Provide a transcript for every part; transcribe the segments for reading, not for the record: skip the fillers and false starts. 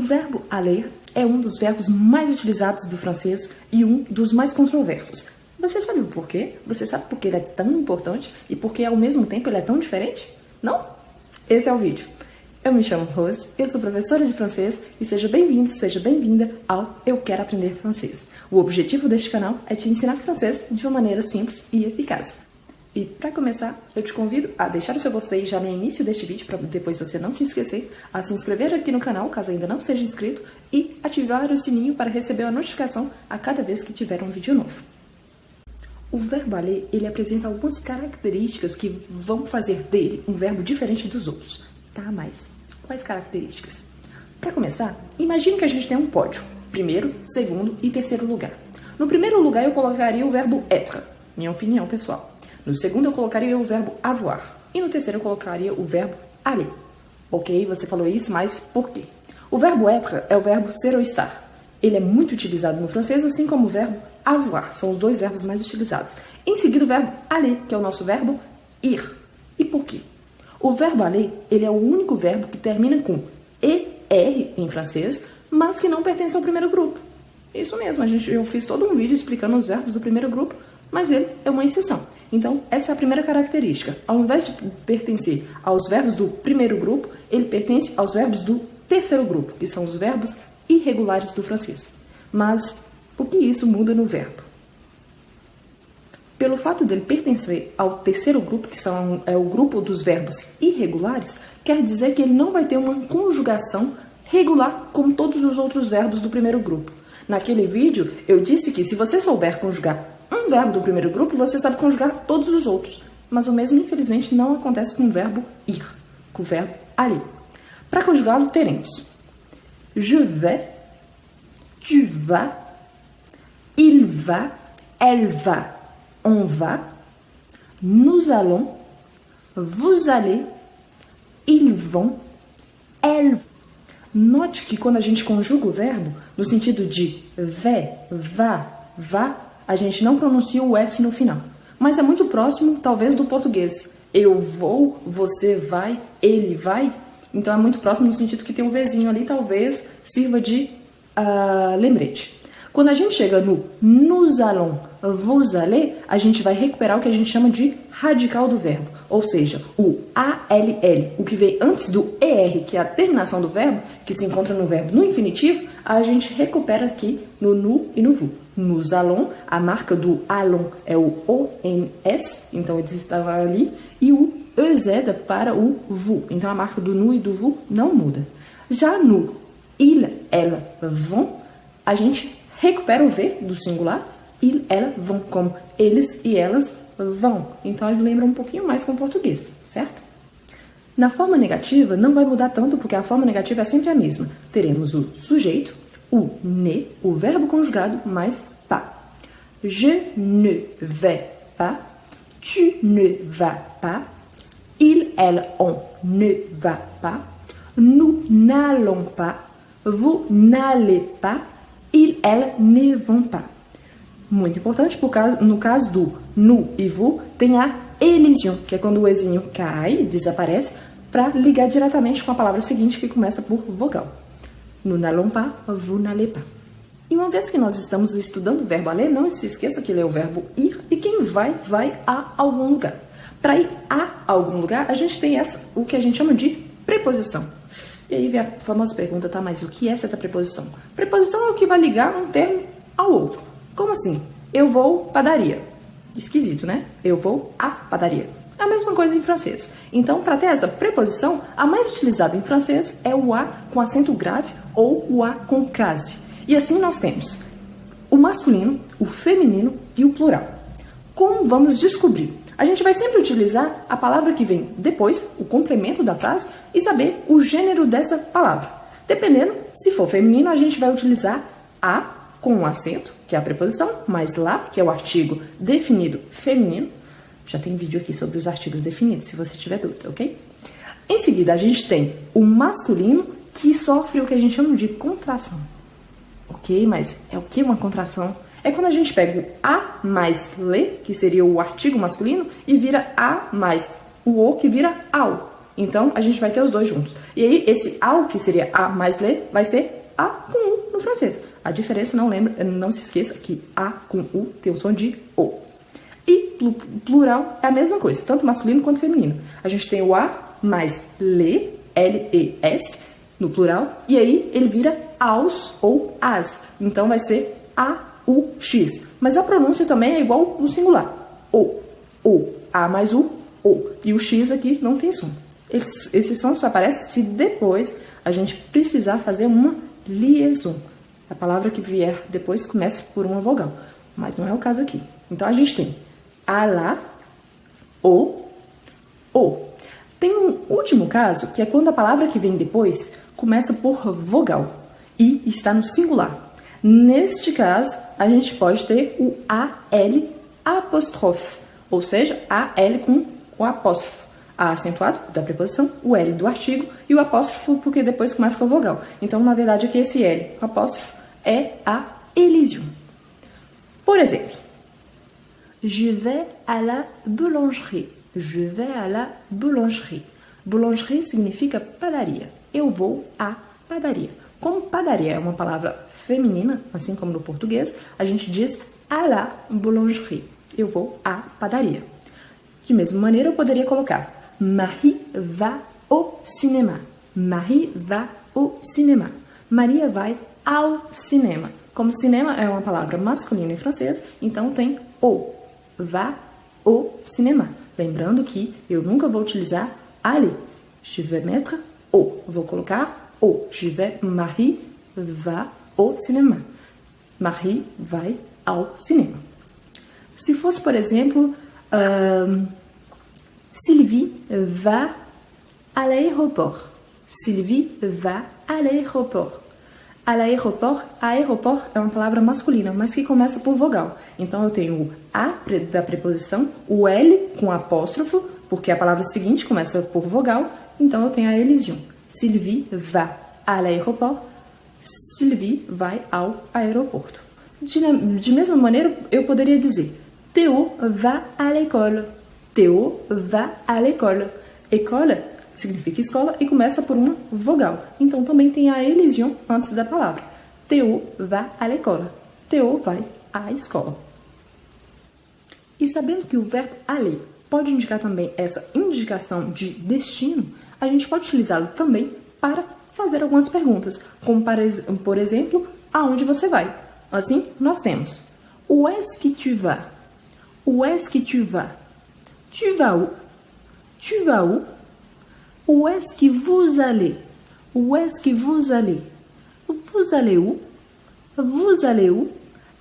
verbo aller é um dos verbos mais utilizados do francês e um dos mais controversos. Você sabe o porquê? Você sabe por que ele é tão importante e por que ao mesmo tempo ele é tão diferente? Não? Esse é o vídeo. Eu me chamo Rose, eu sou professora de francês e seja bem-vindo, seja bem-vinda ao Eu Quero Aprender Francês. O objetivo deste canal é te ensinar francês de uma maneira simples e eficaz. E para começar, eu te convido a deixar o seu gostei já no início deste vídeo, para depois você não se esquecer, a se inscrever aqui no canal, caso ainda não seja inscrito, e ativar o sininho para receber a notificação a cada vez que tiver um vídeo novo. O verbo aller, ele apresenta algumas características que vão fazer dele um verbo diferente dos outros. Tá, mas quais características? Para começar, imagine que a gente tem um pódio, primeiro, segundo e terceiro lugar. No primeiro lugar eu colocaria o verbo être, minha opinião pessoal. No segundo eu colocaria o verbo avoir. E no terceiro eu colocaria o verbo aller. Ok, você falou isso, mas por quê? O verbo être é o verbo ser ou estar. Ele é muito utilizado no francês, assim como o verbo avoir. São os dois verbos mais utilizados. Em seguida o verbo aller, que é o nosso verbo ir. E por quê? O verbo aller, ele é o único verbo que termina com ER em francês, mas que não pertence ao primeiro grupo. Isso mesmo, eu fiz todo um vídeo explicando os verbos do primeiro grupo, mas ele é uma exceção. Então, essa é a primeira característica. Ao invés de pertencer aos verbos do primeiro grupo, ele pertence aos verbos do terceiro grupo, que são os verbos irregulares do francês. Mas o que isso muda no verbo? Pelo fato dele pertencer ao terceiro grupo, que é o grupo dos verbos irregulares, quer dizer que ele não vai ter uma conjugação regular como todos os outros verbos do primeiro grupo. Naquele vídeo, eu disse que se você souber conjugar um verbo do primeiro grupo, você sabe conjugar todos os outros. Mas o mesmo, infelizmente, não acontece com o verbo ir, com o verbo aller. Para conjugá-lo, teremos je vais, tu vas, il va, elle va, on va, nous allons, vous allez, ils vont, elles vont. Note que quando a gente conjuga o verbo, no sentido de vai, vá, vá, a gente não pronuncia o S no final. Mas é muito próximo, talvez, do português. Eu vou, você vai, ele vai. Então é muito próximo no sentido que tem um Vzinho ali, talvez sirva de lembrete. Quando a gente chega no nous allons, vous allez, a gente vai recuperar o que a gente chama de radical do verbo. Ou seja, o ALL, o que vem antes do ER, que é a terminação do verbo, que se encontra no verbo no infinitivo, a gente recupera aqui no nu e no vu. Nous allons, a marca do allons é o ONS, então eles estavam ali, e o EZ para o vous. Então a marca do nu e do vu não muda. Já no il, elles, vont, a gente recupera o V do singular, il, elles, vont, como eles e elas vão. Então ele lembra um pouquinho mais com o português, certo? Na forma negativa não vai mudar tanto, porque a forma negativa é sempre a mesma. Teremos o sujeito, o ne, o verbo conjugado, mais pas. Je ne vais pas, tu ne vas pas, il, elle, on ne va pas, nous n'allons pas, vous n'allez pas, il, elles ne vont pas. Muito importante, no caso do nu e vu, tem a elision, que é quando o ezinho cai, desaparece, para ligar diretamente com a palavra seguinte, que começa por vogal. Nous n'allons pas, vous n'allez pas. E uma vez que nós estamos estudando o verbo aller, não se esqueça que ele é o verbo ir, e quem vai, vai a algum lugar. Para ir a algum lugar, a gente tem o que a gente chama de preposição. E aí vem a famosa pergunta, tá, mas o que é essa preposição? Preposição é o que vai ligar um termo ao outro. Como assim? Eu vou padaria. Esquisito, né? Eu vou à padaria. É a mesma coisa em francês. Então, para ter essa preposição, a mais utilizada em francês é o A com acento grave ou o A com crase. E assim nós temos o masculino, o feminino e o plural. Como vamos descobrir? A gente vai sempre utilizar a palavra que vem depois, o complemento da frase, e saber o gênero dessa palavra. Dependendo, se for feminino, a gente vai utilizar a com um acento, que é a preposição, mais lá, que é o artigo definido feminino. Já tem vídeo aqui sobre os artigos definidos, se você tiver dúvida, ok? Em seguida, a gente tem o masculino, que sofre o que a gente chama de contração. Ok, mas é o que uma contração? É quando a gente pega o a mais le, que seria o artigo masculino, e vira a mais o, que vira ao. Então, a gente vai ter os dois juntos. E aí, esse ao, que seria a mais le, vai ser a com u no francês. A diferença, não se esqueça que a com u tem o som de o. E plural é a mesma coisa, tanto masculino quanto feminino. A gente tem o a mais le, L-E-S, no plural, e aí ele vira aos ou as. Então vai ser a-u-x. Mas a pronúncia também é igual no singular. O, a mais o. E o x aqui não tem som. Esse som só aparece se depois a gente precisar fazer uma liaison. A palavra que vier depois começa por uma vogal, mas não é o caso aqui. Então a gente tem a, lá, o. Tem um último caso, que é quando a palavra que vem depois começa por vogal e está no singular. Neste caso, a gente pode ter o AL apóstrofe, ou seja, AL com o apóstrofo. A acentuado da preposição, o L do artigo e o apóstrofo porque depois começa com a vogal. Então, na verdade, aqui esse L, apóstrofo, é a elision. Por exemplo, je vais à la boulangerie. Je vais à la boulangerie. Boulangerie significa padaria. Eu vou à padaria. Como padaria é uma palavra feminina, assim como no português, a gente diz à la boulangerie. Eu vou à padaria. De mesma maneira, eu poderia colocar Marie va au cinéma. Marie va au cinéma. Maria vai ao cinema. Como cinema é uma palavra masculina em francês, então tem o. Va au cinéma. Lembrando que eu nunca vou utilizar aller. Je vais mettre o. Vou colocar o. Je vais, Marie va au cinéma. Marie vai ao cinema. Se fosse, por exemplo, Sylvie va à l'aéroport. Sylvie va à l'aéroport. À l'aéroport, aeroport é uma palavra masculina, mas que começa por vogal. Então eu tenho o a da preposição, o L com apóstrofo, porque a palavra seguinte começa por vogal, então eu tenho a elision. Sylvie va à l'aéroport. Sylvie vai ao aeroporto. De mesma maneira, eu poderia dizer Théo va à l'école. Théo va à l'école. École significa escola e começa por uma vogal. Então também tem a elision antes da palavra. Théo va à l'école. Théo vai à escola. E sabendo que o verbo aller pode indicar também essa indicação de destino, a gente pode utilizá-lo também para fazer algumas perguntas, como por exemplo, aonde você vai? Assim, nós temos Où est-ce que tu vas? Où est-ce que tu vas? Tu vas où? Tu vas où? Où est-ce que vous allez? Où est-ce que vous allez? Vous allez où? Vous allez où?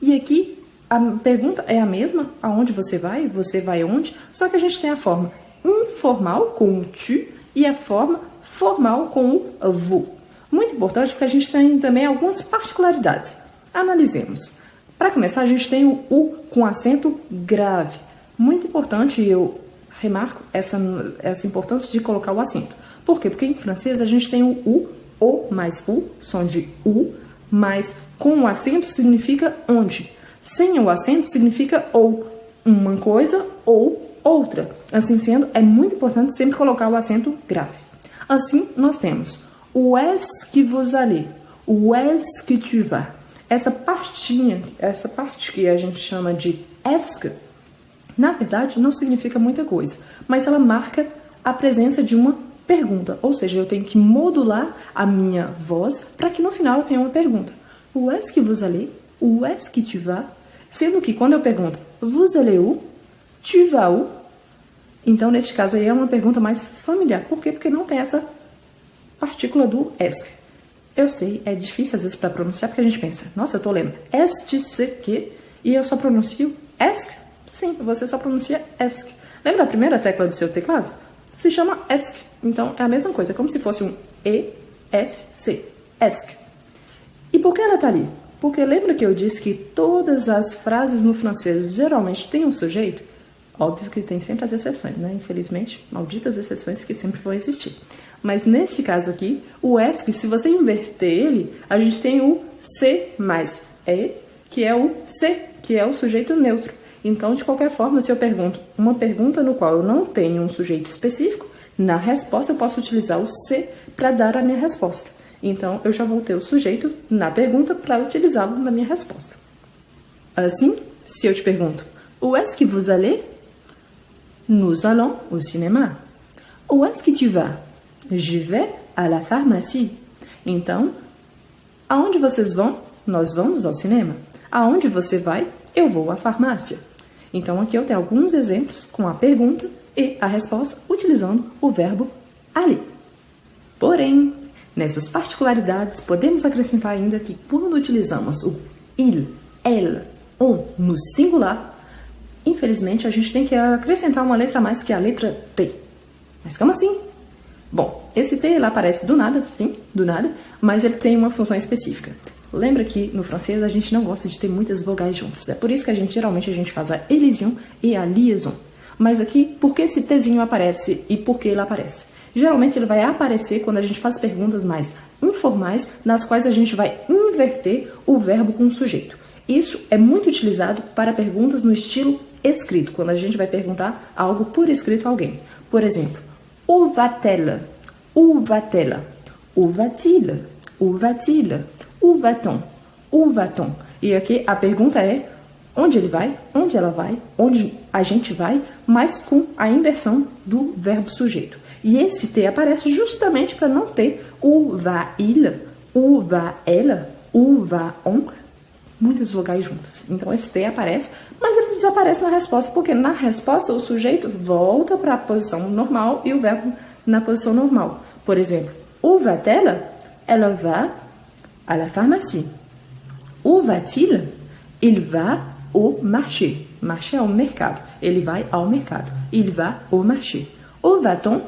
E aqui a pergunta é a mesma, aonde você vai onde, só que a gente tem a forma informal com o tu e a forma formal com o vous. Muito importante porque a gente tem também algumas particularidades. Analisemos. Para começar, a gente tem o U com acento grave. Muito importante, e eu remarco essa importância de colocar o acento. Por quê? Porque em francês a gente tem o mais U, som de U, mas com o acento significa onde. Sem o acento significa ou uma coisa ou outra. Assim sendo, é muito importante sempre colocar o acento grave. Assim, nós temos Où est-ce que vous allez? Où est-ce que tu vas? Essa parte que a gente chama de est, na verdade, não significa muita coisa, mas ela marca a presença de uma pergunta, ou seja, eu tenho que modular a minha voz para que no final eu tenha uma pergunta. Où est-ce que vous allez? Où est-ce que tu vas? Sendo que quando eu pergunto vous allez où? Tu vas où? Então, neste caso aí é uma pergunta mais familiar. Por quê? Porque não tem essa partícula do est. Eu sei, é difícil às vezes para pronunciar, porque a gente pensa, nossa, eu tô lendo est, se, que, e eu só pronuncio esc? Sim, você só pronuncia esc. Lembra a primeira tecla do seu teclado? Se chama esc. Então, é a mesma coisa, como se fosse um E, S, C, esc. E por que ela tá ali? Porque lembra que eu disse que todas as frases no francês geralmente têm um sujeito? Óbvio que tem sempre as exceções, né? Infelizmente, malditas exceções que sempre vão existir. Mas neste caso aqui, o esc, se você inverter ele, a gente tem o C mais E, que é o C, que é o sujeito neutro. Então, de qualquer forma, se eu pergunto uma pergunta no qual eu não tenho um sujeito específico, Na resposta, eu posso utilizar o se para dar a minha resposta. Então, eu já vou ter o sujeito na pergunta para utilizá-lo na minha resposta. Assim, se eu te pergunto, où est-ce que vous allez? Nous allons au cinéma. Où est-ce que tu vas? Je vais à la pharmacie. Então, aonde vocês vão? Nós vamos ao cinema. Aonde você vai? Eu vou à farmácia. Então, aqui eu tenho alguns exemplos com a pergunta e a resposta utilizando o verbo aller. Porém, nessas particularidades, podemos acrescentar ainda que quando utilizamos o il, elle, on no singular, infelizmente a gente tem que acrescentar uma letra a mais, que é a letra T. Mas como assim? Bom, esse T ele aparece do nada, sim, do nada, mas ele tem uma função específica. Lembra que no francês a gente não gosta de ter muitas vogais juntas. É por isso que geralmente a gente faz a elision e a liaison. Mas aqui, por que esse Tzinho aparece e por que ele aparece? Geralmente ele vai aparecer quando a gente faz perguntas mais informais, nas quais a gente vai inverter o verbo com o sujeito. Isso é muito utilizado para perguntas no estilo escrito, quando a gente vai perguntar algo por escrito a alguém. Por exemplo, où va-t-elle? Où va-t-elle? Où va-t-il? Où va-t-il? Où va-t-on? Où va-t-on? E aqui a pergunta é onde ele vai, onde ela vai, onde a gente vai, mas com a inversão do verbo sujeito. E esse T aparece justamente para não ter où va-il, où va-elle, où va-on, muitas vogais juntas. Então esse T aparece, mas ele desaparece na resposta, porque na resposta o sujeito volta para a posição normal e o verbo na posição normal. Por exemplo, où va-t-elle? Ela va à la pharmacie. Où va-t-il? Il va au marché. Marché é o mercado. Ele vai ao mercado. Il va au marché. Où va-t-on?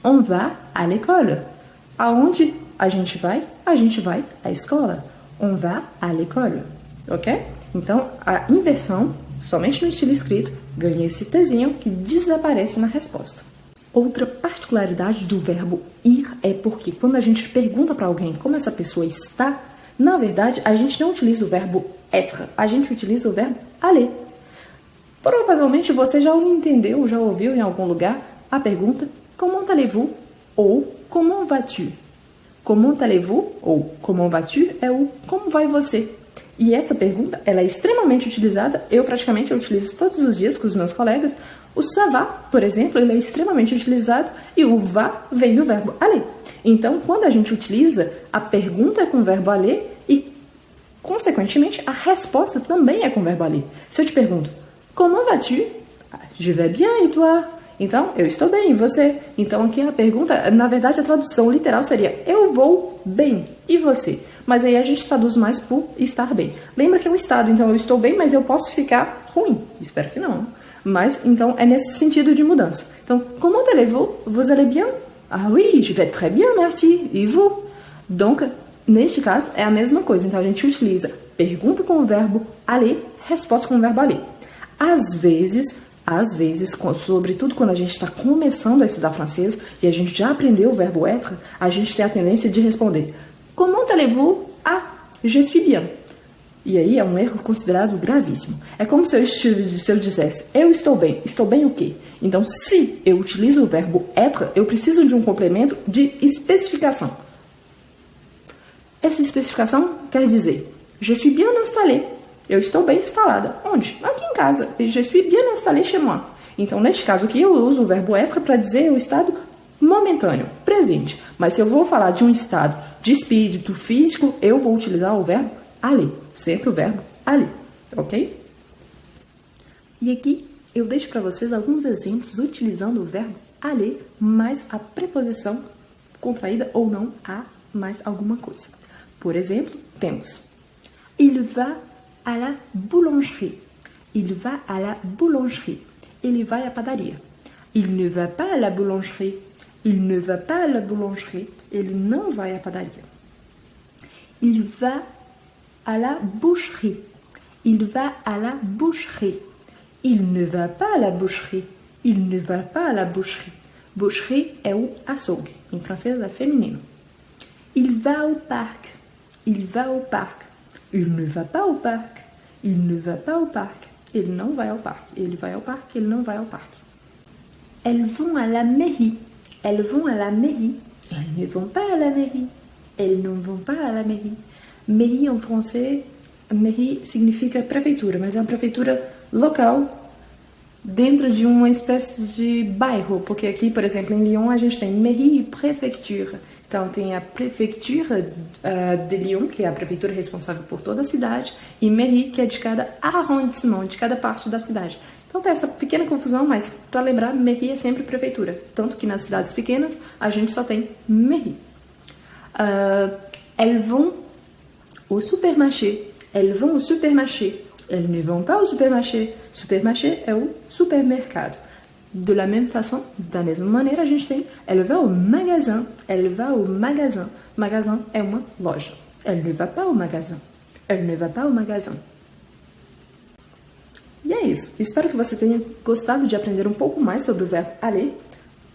On va à l'école. Aonde a gente vai? A gente vai à escola. On va à l'école. Ok? Então, a inversão, somente no estilo escrito, ganha esse Tzinho que desaparece na resposta. Outra particularidade do verbo ir é porque quando a gente pergunta para alguém como essa pessoa está, na verdade, a gente não utiliza o verbo être, a gente utiliza o verbo aller. Provavelmente você já entendeu, já ouviu em algum lugar a pergunta comment allez-vous ou comment vas-tu? Comment allez-vous ou comment vas-tu é o como vai você? E essa pergunta, ela é extremamente utilizada, eu praticamente utilizo todos os dias com os meus colegas. O ça va, por exemplo, ele é extremamente utilizado e o va vem do verbo aller. Então, quando a gente utiliza, a pergunta é com o verbo aller e, consequentemente, a resposta também é com o verbo aller. Se eu te pergunto, comment vas-tu? Je vais bien, et toi? Então, eu estou bem, e você? Então, aqui a pergunta, na verdade, a tradução literal seria eu vou bem, e você? Mas aí a gente traduz mais por estar bem. Lembra que é um estado, então eu estou bem, mas eu posso ficar ruim. Espero que não. Mas, então, é nesse sentido de mudança. Então, comment allez-vous? Vous allez bien? Ah oui, je vais très bien, merci. E vous? Donc, neste caso, é a mesma coisa. Então, a gente utiliza pergunta com o verbo aller, resposta com o verbo aller. Às vezes, sobretudo quando a gente está começando a estudar francês e a gente já aprendeu o verbo être, a gente tem a tendência de responder comment allez-vous? Ah, je suis bien. E aí é um erro considerado gravíssimo. É como se eu dissesse eu estou bem o quê? Então, se eu utilizo o verbo être, eu preciso de um complemento de especificação. Essa especificação quer dizer je suis bien installé. Eu estou bem instalada. Onde? Aqui em casa. Je suis bien installé chez moi. Então, neste caso aqui, eu uso o verbo être para dizer o estado momentâneo, presente. Mas se eu vou falar de um estado de espírito físico, eu vou utilizar o verbo aller. Sempre o verbo aller. Ok? E aqui eu deixo para vocês alguns exemplos utilizando o verbo aller mais a preposição contraída ou não a mais alguma coisa. Por exemplo, temos il va à la boulangerie. Il va à la boulangerie. Ele vai à padaria. Il ne va pas à la boulangerie. Il ne va pas à la boulangerie. Ele não vai à padaria. Il va à la boucherie. Il va à la boucherie. Il ne va pas à la boucherie. Il ne va pas à la boucherie. Boucherie é o açougue. Em francês é feminino. Il va au parc. Il va au parc. Il ne va pas au parc. Il ne va pas au parc. Ele não vai ao parque. Ele vai ao parque, ele não vai ao parque. Elles vont à la mairie. Elles vont à la mairie. Elles ne vont pas à la mairie. Elles ne vont pas à la mairie. Mairie en français, mairie significa prefeitura, mas é uma prefeitura local dentro de uma espécie de bairro, porque aqui, por exemplo, em Lyon, a gente tem mairie e prefeitura. Então, tem a prefeitura de Lyon, que é a prefeitura responsável por toda a cidade, e mairie, que é de cada arrondissement, de cada parte da cidade. Então, tem essa pequena confusão, mas para lembrar, mairie é sempre prefeitura. Tanto que nas cidades pequenas, a gente só tem mairie. Elles vont au supermarché. Elles vont au supermarché. Elles ne vont pas au supermarché. Supermarché é o supermercado. De la même façon, da mesma maneira, a gente tem elle va au magasin. Elle va au magasin. Magasin é uma loja. Elle ne va pas au magasin. Elle ne va pas au magasin. E é isso. Espero que você tenha gostado de aprender um pouco mais sobre o verbo aller.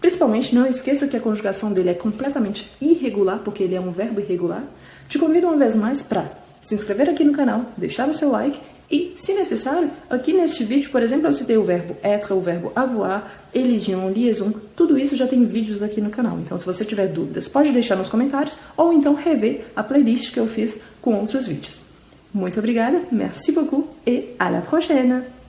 Principalmente, não esqueça que a conjugação dele é completamente irregular, porque ele é um verbo irregular. Te convido uma vez mais para se inscrever aqui no canal, deixar o seu like e, se necessário, aqui neste vídeo, por exemplo, eu citei o verbo être, o verbo avoir, elision, liaison, tudo isso já tem vídeos aqui no canal. Então, se você tiver dúvidas, pode deixar nos comentários ou então rever a playlist que eu fiz com outros vídeos. Muito obrigada, merci beaucoup et à la prochaine!